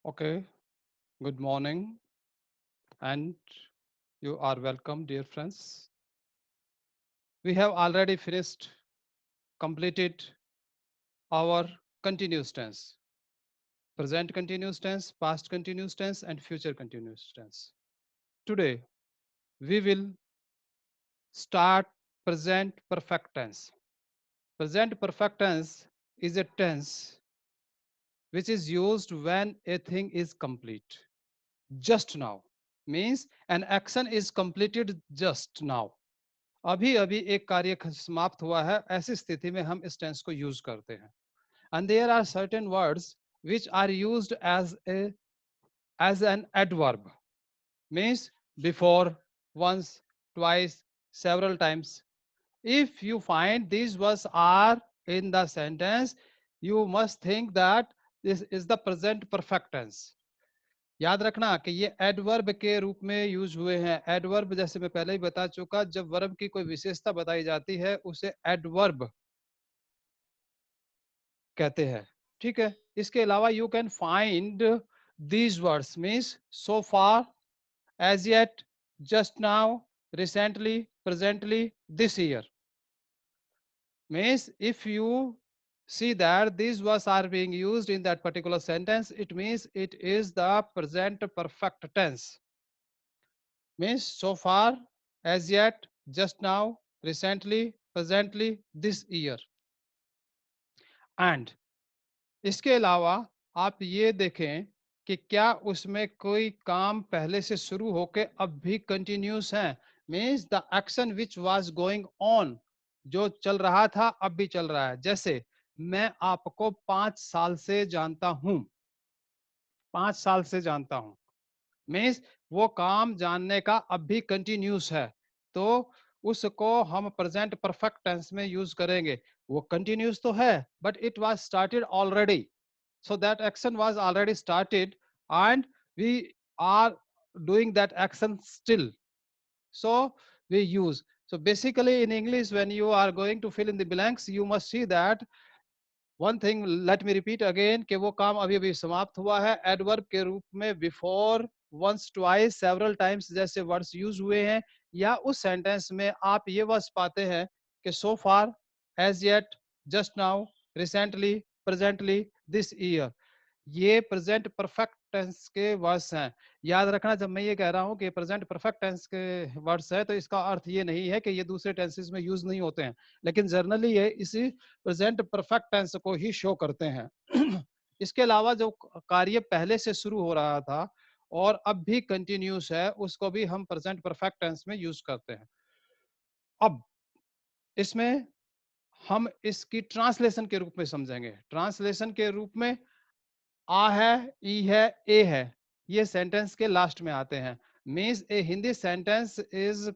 Okay, good morning, and you are welcome, dear friends. We have already finished, completed our continuous tense, present continuous tense, past continuous tense, and future continuous tense. Today, we will start present perfect tense. Present perfect tense is a tense which is used when a thing is complete. Just now means an action is completed just now. अभी अभी एक कार्य समाप्त हुआ है, ऐसी स्थिति में हम इस टेंस को यूज करते हैं. And there are certain words which are used as an adverb, means before, once, twice, several times. If you find these words are in the sentence, you must think that this is the present perfect tense. याद रखना कि ये adverb के रूप में use हुए हैं. Adverb जैसे मैं पहले ही बता चुका, जब वर्ब की कोई विशेषता बताई जाती है उसे एडवर्ब कहते हैं. ठीक है. इसके अलावा you can find these words means so far, as yet, just now, recently, presently, this year. Means if you see that these words are being used in that particular sentence, it means it is the present perfect tense. Means so far, as yet, just now, recently, presently, this year. And इसके अलावा आप ये देखें कि क्या उसमें कोई काम पहले से शुरू होके अब भी कंटिन्यूस है. Means the action which was going on, जो चल रहा था अब भी चल रहा है. जैसे मैं आपको 5 साल से जानता हूं. 5 साल से जानता हूं मीन्स वो काम जानने का अब भी कंटिन्यूस है. तो उसको हम प्रेजेंट परफेक्ट टेंस में यूज करेंगे. वो कंटिन्यूस तो है but it was started already. So that action was already started and we are doing that action still. So we use. So basically in English, when you are going to fill in the blanks, you must see that one thing, let me repeat again, कि वो काम अभी अभी समाप्त हुआ है. Adverb के रूप में before, once, twice, several times जैसे वर्ड्स यूज हुए हैं. या उस सेंटेंस में आप ये वर्ड्स पाते हैं कि so far, as yet, just now, recently, presently, this year. ये प्रेजेंट परफेक्ट टेंस के वर्ड्स हैं. याद रखना, जब मैं ये कह रहा हूं कि प्रेजेंट परफेक्ट टेंस के वर्ड्स है तो इसका अर्थ ये नहीं है कि ये दूसरे टेंसेस में यूज नहीं होते हैं, लेकिन जनरली ये इसी प्रेजेंट परफेक्ट टेंस को ही शो करते हैं. इसके अलावा जो कार्य पहले से शुरू हो रहा था और अब भी कंटिन्यूस है, उसको भी हम प्रेजेंट परफेक्ट टेंस में यूज करते हैं. अब इसमें हम इसकी ट्रांसलेशन के रूप में समझेंगे. ट्रांसलेशन के रूप में आ है, ई है, ए है, ये सेंटेंस के लास्ट में आते हैं. Means A Hindi sentence is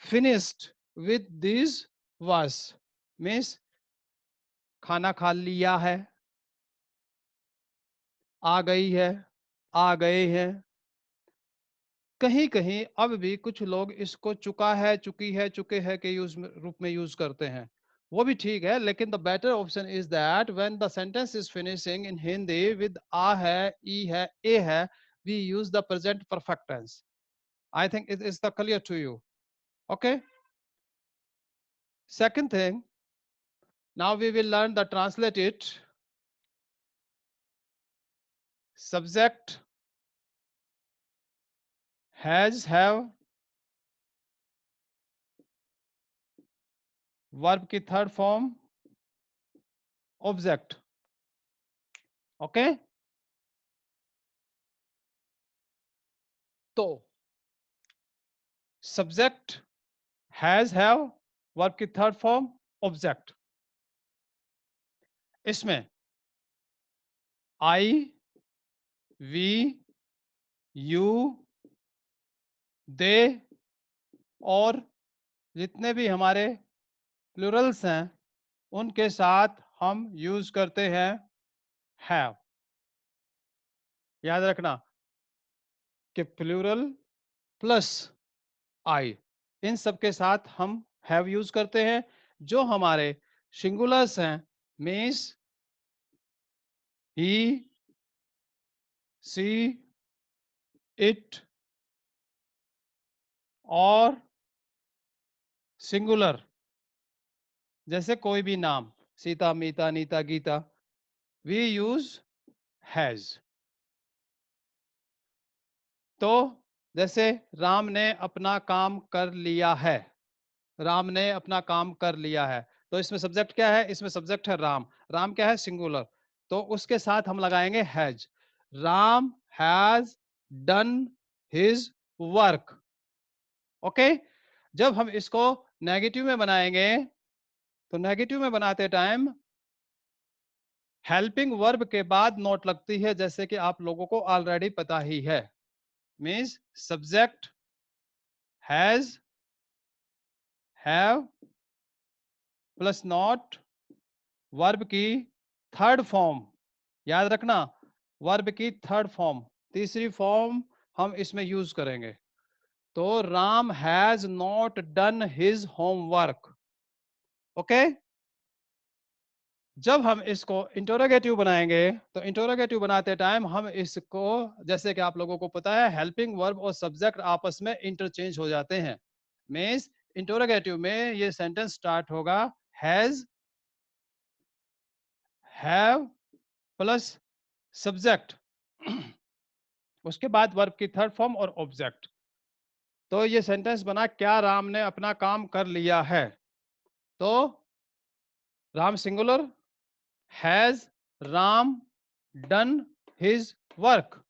finished with this words. Means खाना खा लिया है, आ गई है, आ गए हैं. कहीं कहीं अब भी कुछ लोग इसको चुका है, चुकी है, चुके हैं के यूज रूप में यूज करते हैं. वो भी ठीक है, लेकिन the better option is that when the sentence is finishing in Hindi with आ है, ई है, ए है, we use the present perfect tense. I think it is the clear to you. Okay. Second thing, now we will learn the translate it. Subject, has, have, verb की third form, object. Okay. तो subject, has, have, verb की third form, object. इसमें I, we, you, they और जितने भी हमारे Plurals हैं उनके साथ हम यूज करते हैं have. याद रखना कि प्लूरल प्लस आई, इन सब के साथ हम हैव यूज करते हैं. जो हमारे सिंगुलर्स हैं मीन्स ही, सी, इट और सिंगुलर, जैसे कोई भी नाम, Sita, Mita, Nita, Gita, we use has. तो जैसे राम ने अपना काम कर लिया है, राम ने अपना काम कर लिया है, तो इसमें सब्जेक्ट क्या है? इसमें सब्जेक्ट है राम। राम क्या है? सिंगुलर। तो उसके साथ हम लगाएंगे has. Ram has done his work. Okay. जब हम इसको नेगेटिव में बनाएंगे, तो नेगेटिव में बनाते टाइम हेल्पिंग वर्ब के बाद नोट लगती है, जैसे कि आप लोगों को ऑलरेडी पता ही है। Means subject has, have plus not, verb की थर्ड फॉर्म, याद रखना, वर्ब की थर्ड फॉर्म, तीसरी फॉर्म हम इसमें यूज करेंगे। तो Ram has not done his homework. Okay. जब हम इसको इंटरोगेटिव बनाएंगे, तो इंटरोगेटिव बनाते टाइम हम इसको, जैसे कि आप लोगों को पता है, हेल्पिंग वर्ब और सब्जेक्ट आपस में इंटरचेंज हो जाते हैं। मीन्स इंटरोगेटिव में ये सेंटेंस स्टार्ट होगा हैज, हैव प्लस सब्जेक्ट, उसके बाद वर्ब की थर्ड फॉर्म और ऑब्जेक्ट। तो ये सेंटेंस बना, क्या राम ने अपना काम कर लिया है? तो Ram singular, has Ram done his work.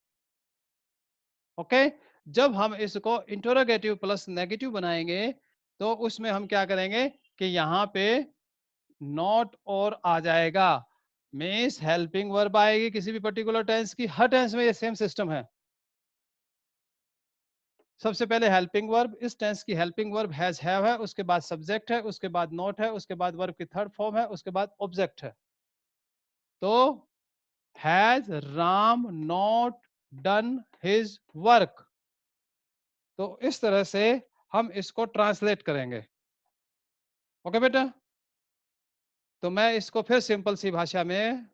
Okay. जब हम इसको इंटरोगेटिव प्लस नेगेटिव बनाएंगे, तो उसमें हम क्या करेंगे कि यहाँ पे नॉट और आ जाएगा। मीन्स हेल्पिंग वर्ब आएगी किसी भी पर्टिकुलर टेंस की, हर टेंस में ये सेम सिस्टम है। सबसे पहले हेल्पिंग वर्ब, इस टेंस की हेल्पिंग वर्ब हैज, हैव है, उसके बाद सब्जेक्ट है, उसके बाद नॉट है, उसके बाद वर्ब की थर्ड फॉर्म है, उसके बाद ऑब्जेक्ट है। तो has Ram not done his work. तो इस तरह से हम इसको ट्रांसलेट करेंगे। ओके बेटा। तो मैं इसको फिर सिंपल सी भाषा में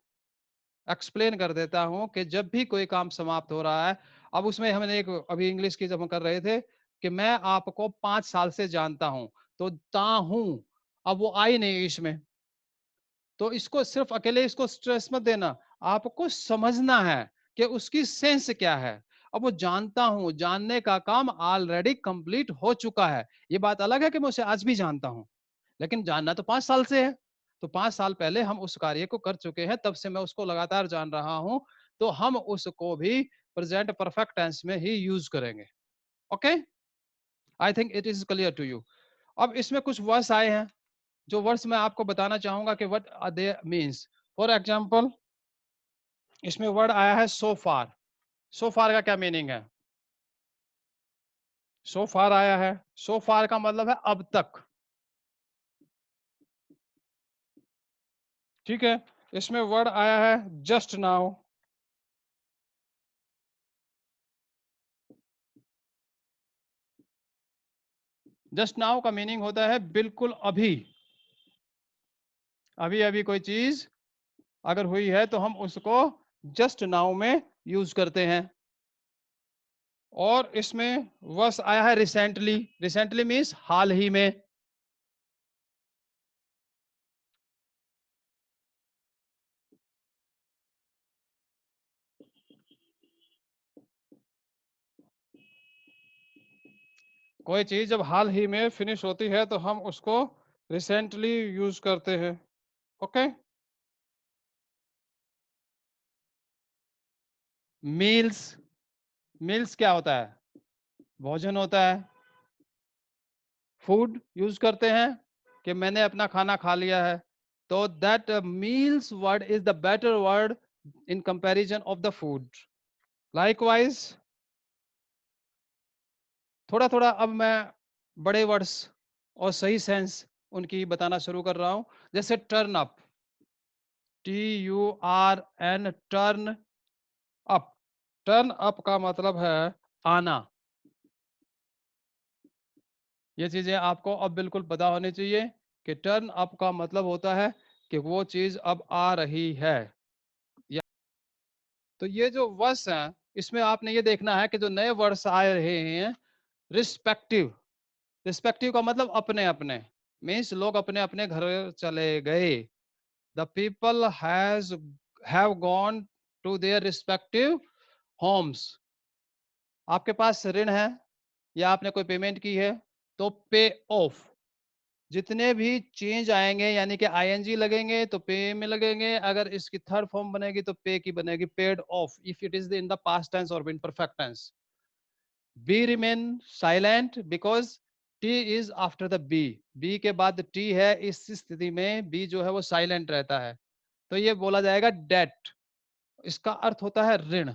एक्सप्लेन कर देता हूं कि जब भी कोई काम समाप्त हो रहा है, अब उसमें हमने एक अभी इंग्लिश की जब हम कर रहे थे कि मैं आपको 5 साल से जानता हूं, तो ता हूं, अब वो आई नहीं इसमें, तो इसको सिर्फ अकेले इसको स्ट्रेस मत देना, आपको समझना है कि उसकी सेंस क्या है। अब वो जानता हूं, जानने का काम ऑलरेडी कंप्लीट हो चुका है। ये बात अलग है कि मैं उसे आज भी जानता हूं, लेकिन जानना तो 5 साल से है। तो 5 साल पहले हम उस कार्य को कर चुके हैं, तब से मैं उसको लगातार जान रहा हूं। तो हम उसको भी प्रेजेंट परफेक्ट टेंस में ही यूज करेंगे। Okay. I think it is clear to you. अब इसमें कुछ वर्ड्स आए हैं, जो वर्ड्स मैं आपको बताना चाहूंगा कि what they means. For example, इसमें वर्ड आया है सो फार। सो फार का क्या मीनिंग है? सो फार आया है, सो फार का मतलब है अब तक। ठीक है। इसमें वर्ड आया है जस्ट नाउ। जस्ट नाउ का मीनिंग होता है बिल्कुल अभी। अभी अभी कोई चीज अगर हुई है तो हम उसको जस्ट नाउ में यूज करते हैं। और इसमें वर्स आया है रिसेंटली। रिसेंटली मीन्स हाल ही में। कोई चीज जब हाल ही में फिनिश होती है तो हम उसको रिसेंटली यूज करते हैं। ओके। मील्स। मील्स क्या होता है? भोजन होता है। फूड यूज करते हैं कि मैंने अपना खाना खा लिया है। तो that meals word is the better word in comparison of the food. Likewise, थोड़ा थोड़ा अब मैं बड़े वर्ड्स और सही सेंस उनकी बताना शुरू कर रहा हूं। जैसे turn up, TURN, turn up. Turn up का मतलब है आना। ये चीजें आपको अब बिल्कुल पता होनी चाहिए कि टर्न अप का मतलब होता है कि वो चीज अब आ रही है। या तो ये जो वर्ड्स हैं, इसमें आपने ये देखना है कि जो नए वर्ड्स आ रहे हैं, रिस्पेक्टिव, रिस्पेक्टिव का मतलब अपने अपने, मीन्स लोग अपने अपने घर चले गए। The people have gone to their respective homes. आपके पास ऋण है या आपने कोई पेमेंट की है, तो पे ऑफ। जितने भी चेंज आएंगे यानी कि आईएनजी लगेंगे तो पे में लगेंगे, अगर इसकी थर्ड फॉर्म बनेगी तो पे की बनेगी, paid of if it is in the past tense और in perfect tense. B remain silent because T is after the B, B के बाद टी है, इस स्थिति में बी जो है वो साइलेंट रहता है, तो ये बोला जाएगा डेट। इसका अर्थ होता है ऋण।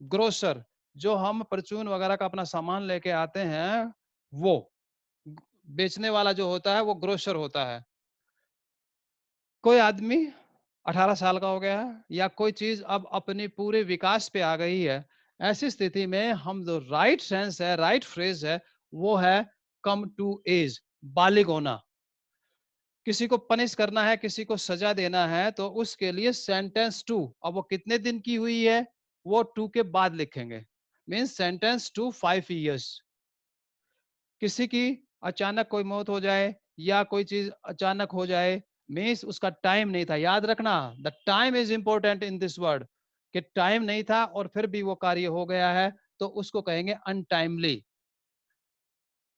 ग्रोसर, जो हम परचून वगैरह का अपना सामान लेके आते हैं, वो बेचने वाला जो होता है वो ग्रोसर होता है। कोई आदमी 18 साल का हो गया है या कोई चीज अब अपनी पूरे विकास पे आ गई है, ऐसी स्थिति में हम जो राइट सेंस है, राइट फ्रेज है, वो है कम टू एज, बालिग होना। किसी को पनिश करना है, किसी को सजा देना है, तो उसके लिए सेंटेंस टू, अब वो कितने दिन की हुई है वो टू के बाद लिखेंगे, मीन्स सेंटेंस टू 5 years। किसी की अचानक कोई मौत हो जाए या कोई चीज अचानक हो जाए, मीन्स उसका टाइम नहीं था। याद रखना, the time is important in this word, कि टाइम नहीं था और फिर भी वो कार्य हो गया है, तो उसको कहेंगे अनटाइमली।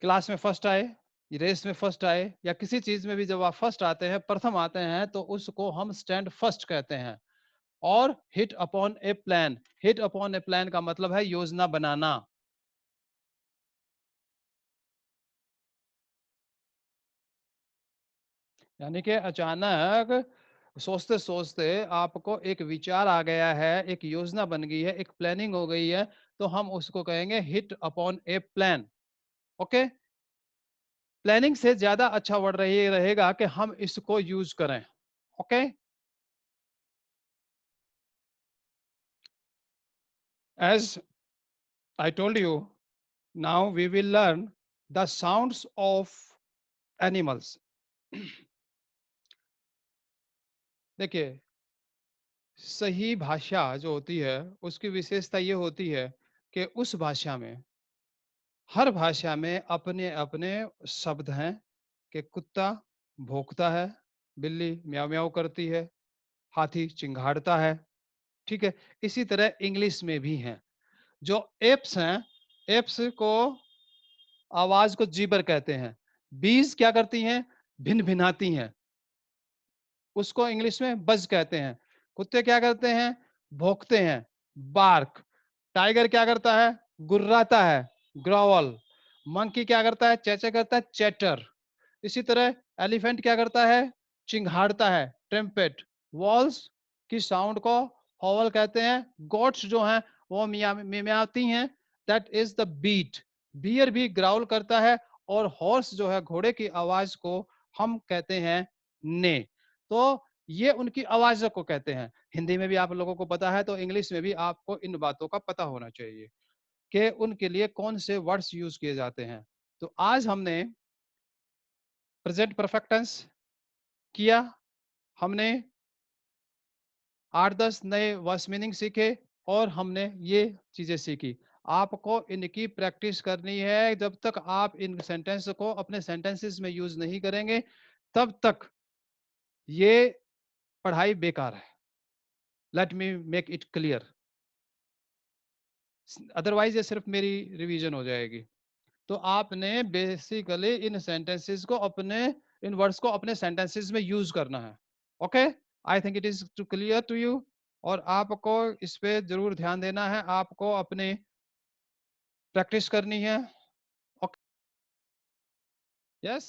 क्लास में फर्स्ट आए, रेस में फर्स्ट आए, या किसी चीज में भी जब आप फर्स्ट आते हैं, प्रथम आते हैं, तो उसको हम स्टैंड फर्स्ट कहते हैं। और हिट अपॉन ए प्लान, हिट अपॉन ए प्लान का मतलब है योजना बनाना। यानी कि अचानक सोचते सोचते आपको एक विचार आ गया है, एक योजना बन गई है, एक प्लानिंग हो गई है, तो हम उसको कहेंगे हिट अपॉन ए प्लान। ओके, प्लानिंग से ज्यादा अच्छा वर्ड रही रहेगा कि हम इसको यूज करें। Okay, as I told you, now we will learn the sounds of animals. देखिए, सही भाषा जो होती है उसकी विशेषता ये होती है कि उस भाषा में, हर भाषा में अपने अपने शब्द हैं, कि कुत्ता भौंकता है, बिल्ली म्याऊ म्याऊ करती है, हाथी चिंघाड़ता है। ठीक है, इसी तरह इंग्लिश में भी हैं जो एप्स हैं, एप्स को आवाज को जीबर कहते हैं। बीज क्या करती हैं, भिन भिनाती हैं, उसको इंग्लिश में बज कहते हैं। कुत्ते क्या करते हैं, भौंकते हैं, बार्क। टाइगर क्या करता है, गुर्राता है, ग्रोवल। मंकी क्या करता है, चेचे करता है, चैटर। इसी तरह एलिफेंट क्या करता है, चिंघाड़ता है, ट्रम्पेट। वॉल्स की साउंड को हॉवल कहते हैं। गोट्स जो हैं वो मियाती हैं, that is the beat. Bear भी ग्राउल करता है, और हॉर्स जो है घोड़े की आवाज को हम कहते हैं ने। तो ये उनकी आवाज को कहते हैं। हिंदी में भी आप लोगों को पता है, तो इंग्लिश में भी आपको इन बातों का पता होना चाहिए कि उनके लिए कौन से वर्ड्स यूज किए जाते हैं। तो आज हमने प्रेजेंट परफेक्ट टेंस किया, हमने 8-10 नए वर्ड्स मीनिंग सीखे, और हमने ये चीजें सीखी। आपको इनकी प्रैक्टिस करनी है। जब तक आप इन सेंटेंस को अपने सेंटेंसेस में यूज नहीं करेंगे, तब तक ये पढ़ाई बेकार है। Let me make it clear, otherwise ये सिर्फ मेरी रिवीजन हो जाएगी। तो आपने बेसिकली इन सेंटेंसेस को अपने, इन वर्ड्स को अपने सेंटेंसेस में यूज करना है। Okay, I think it is too clear to you. और आपको इस पे जरूर ध्यान देना है, आपको अपने प्रैक्टिस करनी है। Okay, yes.